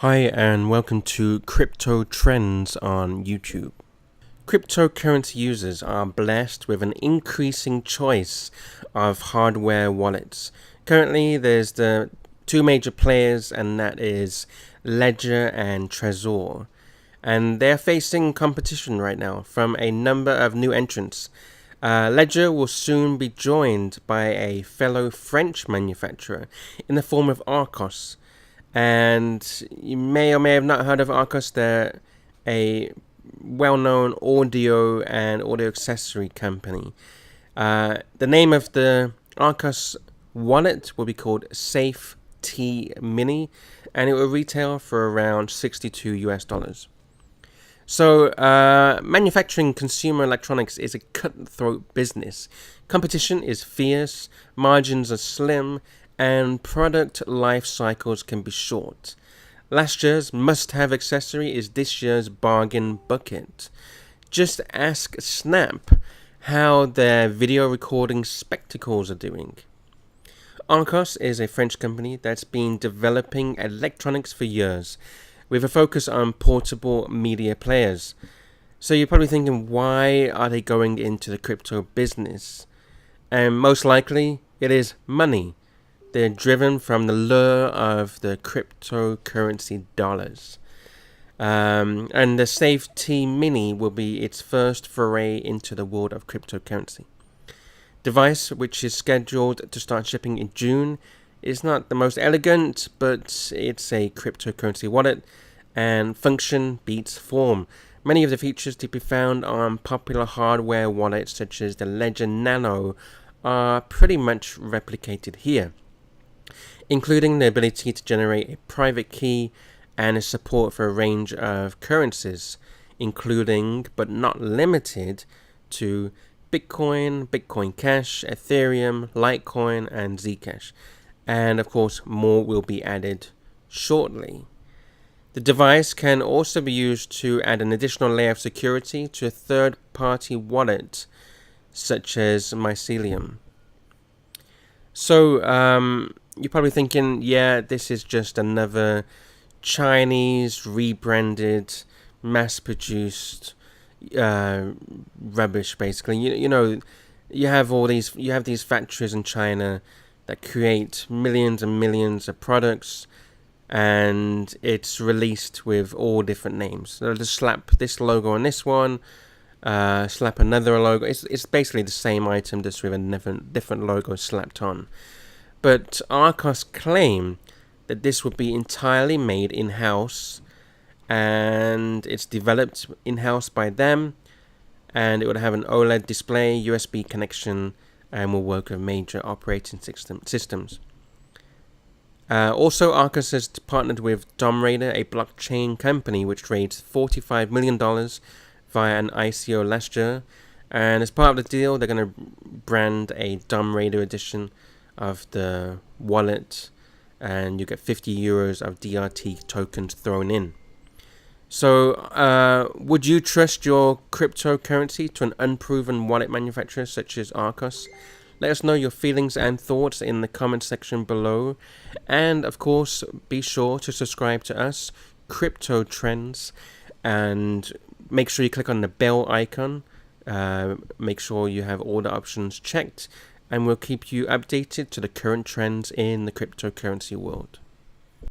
Hi and welcome to Crypto Trends on YouTube. Cryptocurrency users are blessed with an increasing choice of hardware wallets. Currently there's the two major players, and that is Ledger and Trezor. And they're facing competition right now from a number of new entrants. Ledger will soon be joined by a fellow French manufacturer in the form of Archos. And you may or may have not heard of Archos. They're a well-known audio and audio accessory company. The name of the Archos wallet will be called Safe T Mini, and it will retail for around $62. So, manufacturing consumer electronics is a cutthroat business. Competition is fierce, margins are slim, and product life cycles can be short. Last year's must-have accessory is this year's bargain bucket. Just ask Snap how their video recording spectacles are doing. Archos is a French company that's been developing electronics for years, with a focus on portable media players. So you're probably thinking, why are they going into the crypto business? And most likely, it is money. They're driven from the lure of the cryptocurrency dollars. And the Safe T Mini will be its first foray into the world of cryptocurrency. Device, which is scheduled to start shipping in June, is not the most elegant, but it's a cryptocurrency wallet, and function beats form. Many of the features to be found on popular hardware wallets such as the Ledger Nano are pretty much replicated here, including the ability to generate a private key and a support for a range of currencies, including but not limited to Bitcoin, Bitcoin Cash, Ethereum, Litecoin, and Zcash. And of course, more will be added shortly. The device can also be used to add an additional layer of security to a third-party wallet, such as Mycelium. So, you're probably thinking, yeah, this is just another Chinese rebranded, mass-produced rubbish. Basically, you have these factories in China that create millions and millions of products, and it's released with all different names. They'll just slap this logo on this one, slap another logo. It's basically the same item, just with a different logo slapped on. But Archos claim that this would be entirely made in-house, and it's developed in-house by them, and it would have an OLED display, USB connection, and will work with major operating systems. Also, Archos has partnered with DomRaider, a blockchain company which raised $45 million via an ICO last year, and as part of the deal, they're going to brand a DomRaider edition of the wallet, and you get 50 euros of DRT tokens thrown in. So, would you trust your cryptocurrency to an unproven wallet manufacturer such as Archos? Let us know your feelings and thoughts in the comment section below, and of course, be sure to subscribe to us, Crypto Trends, and make sure you click on the bell icon. Make sure you have all the options checked, and we'll keep you updated to the current trends in the cryptocurrency world.